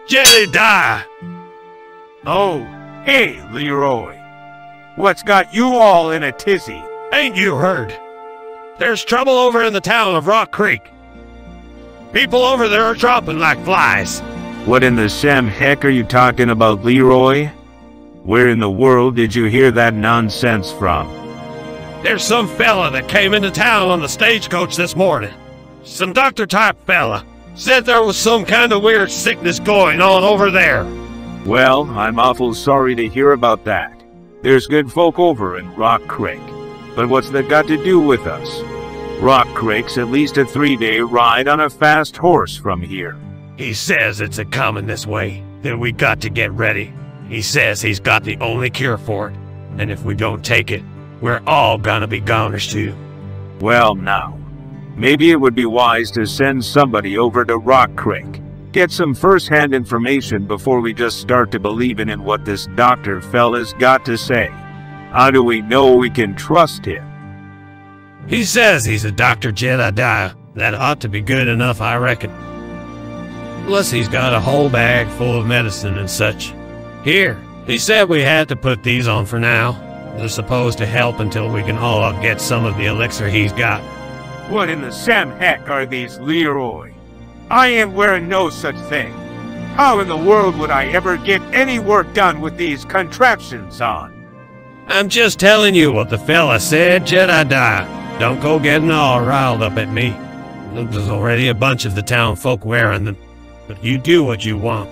Jedediah! Oh, hey, Leroy. What's got you all in a tizzy? Ain't you heard? There's trouble over in the town of Rock Creek. People over there are dropping like flies. What in the Sam heck are you talking about, Leroy? Where in the world did you hear that nonsense from? There's some fella that came into town on the stagecoach this morning. Some doctor-type fella. Said there was some kind of weird sickness going on over there. Well, I'm awful sorry to hear about that. There's good folk over in Rock Creek. But what's that got to do with us? Rock Creek's at least a 3-day ride on a fast horse from here. He says it's a-comin this way, then we got to get ready. He says he's got the only cure for it, and if we don't take it, we're all gonna be goners too. Well now, maybe it would be wise to send somebody over to Rock Creek. Get some first-hand information before we just start to believing in what this doctor fella's got to say. How do we know we can trust him? He says he's a Dr. Jedediah. That ought to be good enough, I reckon. Plus he's got a whole bag full of medicine and such. Here, he said we had to put these on for now. They're supposed to help until we can all get some of the elixir he's got. What in the Sam heck are these, Leroy? I ain't wearing no such thing. How in the world would I ever get any work done with these contraptions on? I'm just telling you what the fella said, Jedediah. Don't go getting all riled up at me. There's already a bunch of the town folk wearing them. But you do what you want.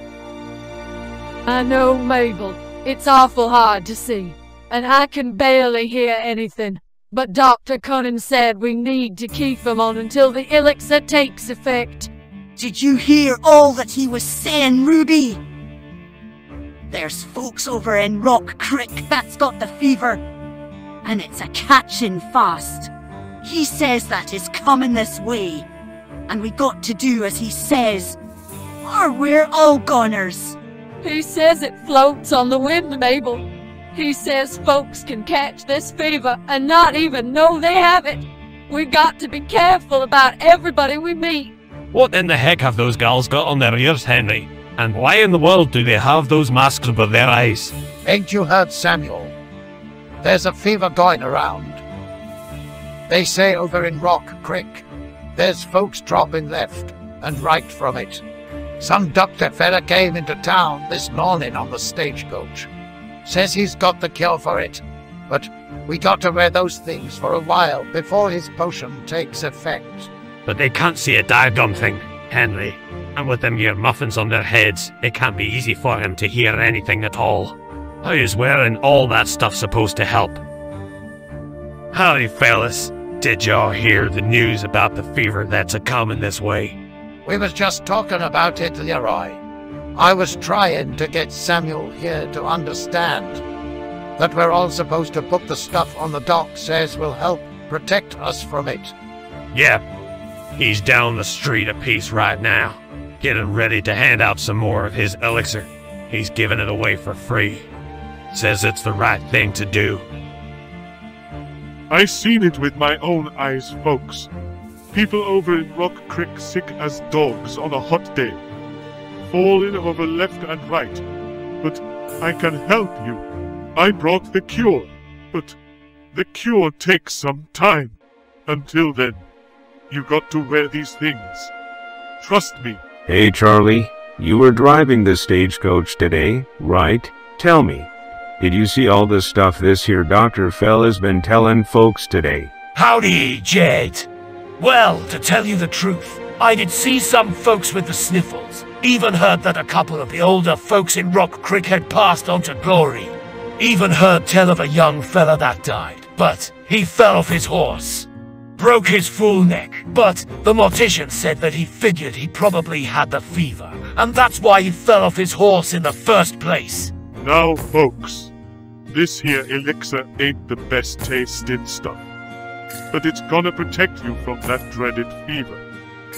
I know, Mabel. It's awful hard to see. And I can barely hear anything. But Dr. Conan said we need to keep them on until the elixir takes effect. Did you hear all that he was saying, Ruby? There's folks over in Rock Creek that's got the fever. And it's a catching fast. He says that is coming this way. And we got to do as he says. Or we're all goners. He says it floats on the wind, Mabel. He says folks can catch this fever and not even know they have it. We got to be careful about everybody we meet. What in the heck have those gals got on their ears, Henry? And why in the world do they have those masks over their eyes? Ain't you heard, Samuel? There's a fever going around. They say over in Rock Creek, there's folks dropping left and right from it. Some doctor fella came into town this morning on the stagecoach. Says he's got the cure for it, but we got to wear those things for a while before his potion takes effect. But they can't see a diagram thing, Henry. And with them here muffins on their heads, it can't be easy for him to hear anything at all. How is wearing all that stuff supposed to help? Howdy, fellas. Did y'all hear the news about the fever that's a-comin this way? We was just talking about it, Leroy. I was trying to get Samuel here to understand that we're all supposed to put the stuff on the dock says will help protect us from it. Yep. He's down the street a piece right now, getting ready to hand out some more of his elixir. He's giving it away for free. Says it's the right thing to do. I seen it with my own eyes, folks. People over in Rock Creek sick as dogs on a hot day. Falling over left and right. But I can help you. I brought the cure. But the cure takes some time. Until then, you got to wear these things. Trust me. Hey, Charlie. You were driving the stagecoach today, right? Tell me, did you see all the stuff this here doctor fella's been telling folks today? Howdy, Jed. Well, to tell you the truth, I did see some folks with the sniffles. Even heard that a couple of the older folks in Rock Creek had passed on to glory. Even heard tell of a young fella that died, but he fell off his horse. Broke his full neck, but the mortician said that he figured he probably had the fever, and that's why he fell off his horse in the first place. Now, folks, this here elixir ain't the best tasting stuff, but it's gonna protect you from that dreaded fever.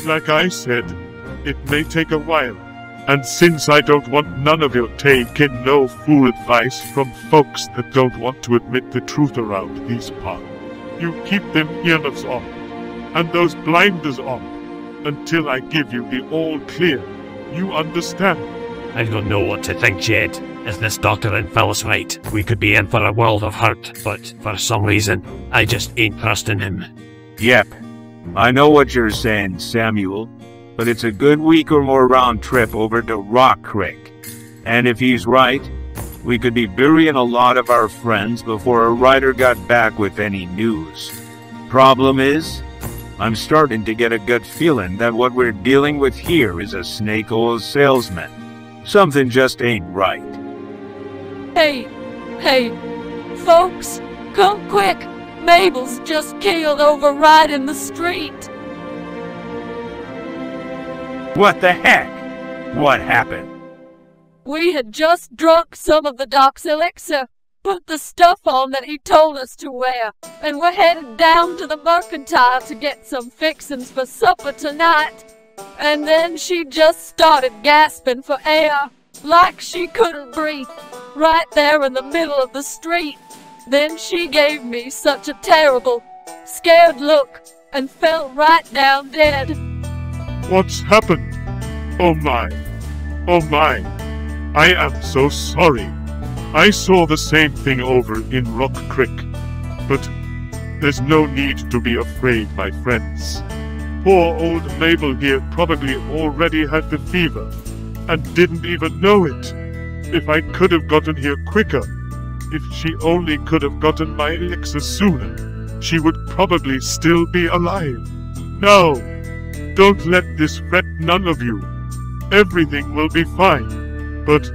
Like I said, it may take a while, and since I don't want none of you taking no fool advice from folks that don't want to admit the truth around these parts, you keep them earmuffs on, and those blinders on, until I give you the all clear. You understand? I don't know what to think, Jed. Is this doctor and Phyllis right? We could be in for a world of hurt, but for some reason, I just ain't trusting him. Yep. I know what you're saying, Samuel, but it's a good week or more round trip over to Rock Creek. And if he's right, we could be burying a lot of our friends before a writer got back with any news. Problem is, I'm starting to get a gut feeling that what we're dealing with here is a snake oil salesman. Something just ain't right. Hey, folks, come quick. Mabel's just keeled over right in the street. What the heck? What happened? We had just drunk some of the doc's elixir, put the stuff on that he told us to wear, and we're headed down to the mercantile to get some fixins for supper tonight. And then she just started gasping for air, like she couldn't breathe, right there in the middle of the street. Then she gave me such a terrible, scared look, and fell right down dead. What's happened? Oh my. Oh my. I am so sorry. I saw the same thing over in Rock Creek. But there's no need to be afraid, my friends. Poor old Mabel here probably already had the fever, and didn't even know it. If I could have gotten here quicker, if she only could have gotten my elixir sooner, she would probably still be alive. No, don't let this fret none of you. Everything will be fine, but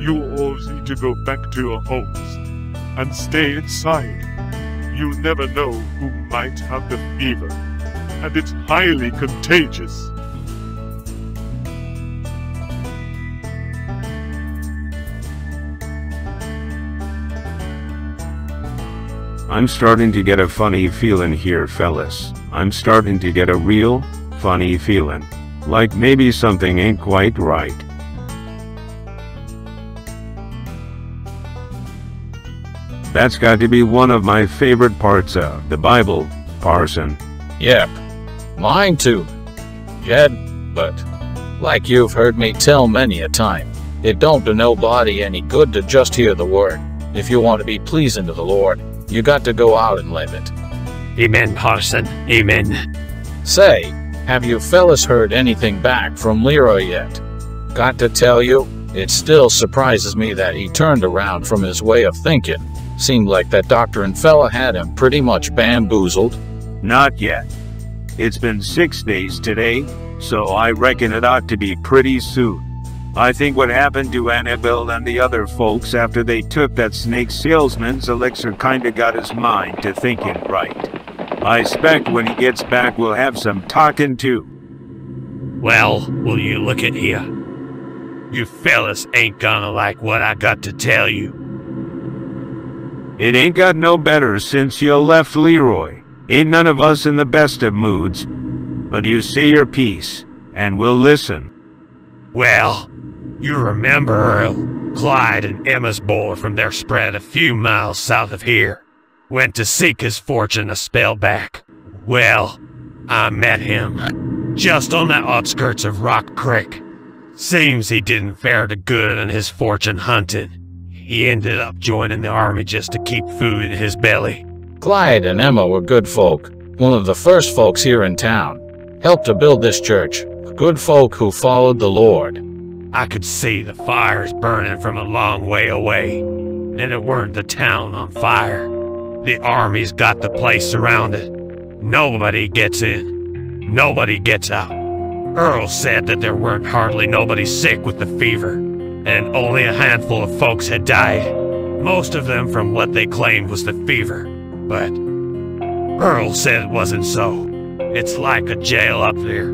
you all need to go back to your homes and stay inside. You never know who might have the fever, and it's highly contagious. I'm starting to get a funny feeling here, fellas. I'm starting to get a real, funny feeling. Like maybe something ain't quite right. That's got to be one of my favorite parts of the Bible, Parson. Yep, mine too, Jed, but like you've heard me tell many a time, it don't do nobody any good to just hear the word. If you want to be pleasing to the Lord, you got to go out and live it. Amen, Parson. Amen. Say, have you fellas heard anything back from Leroy yet? Got to tell you, it still surprises me that he turned around from his way of thinking. Seemed like that doctor and fella had him pretty much bamboozled. Not yet. It's been 6 days today, so I reckon it ought to be pretty soon. I think what happened to Annabelle and the other folks after they took that snake salesman's elixir kinda got his mind to thinking right. I expect when he gets back we'll have some talking too. Well, will you look at here? You fellas ain't gonna like what I got to tell you. It ain't got no better since you left Leroy. Ain't none of us in the best of moods. But you say your piece, and we'll listen. Well, you remember Earl, Clyde, and Emma's boy from their spread a few miles south of here. Went to seek his fortune a spell back. Well, I met him, just on the outskirts of Rock Creek. Seems he didn't fare too good in his fortune hunting. He ended up joining the army just to keep food in his belly. Clyde and Emma were good folk, one of the first folks here in town. Helped to build this church, good folk who followed the Lord. I could see the fires burning from a long way away, and it weren't the town on fire. The army's got the place surrounded. Nobody gets in. Nobody gets out. Earl said that there weren't hardly nobody sick with the fever, and only a handful of folks had died. Most of them from what they claimed was the fever. But Earl said it wasn't so. It's like a jail up there.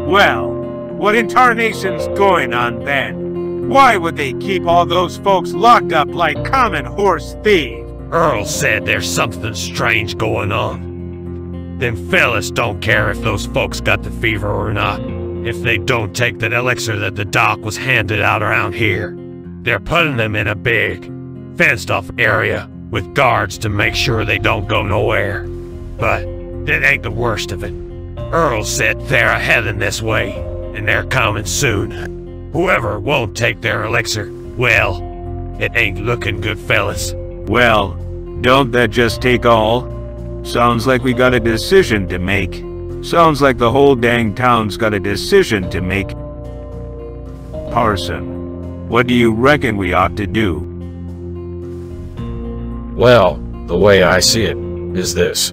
Well, what in tarnation's going on then? Why would they keep all those folks locked up like common horse thieves? Earl said there's something strange going on. Them fellas don't care if those folks got the fever or not. If they don't take that elixir that the doc was handed out around here, they're putting them in a big, fenced-off area with guards to make sure they don't go nowhere. But that ain't the worst of it. Earl said they're heading this way, and they're coming soon. Whoever won't take their elixir, well, it ain't looking good, fellas. Well, don't that just take all? Sounds like we got a decision to make. Sounds like the whole dang town's got a decision to make. Parson, what do you reckon we ought to do? Well, the way I see it is this.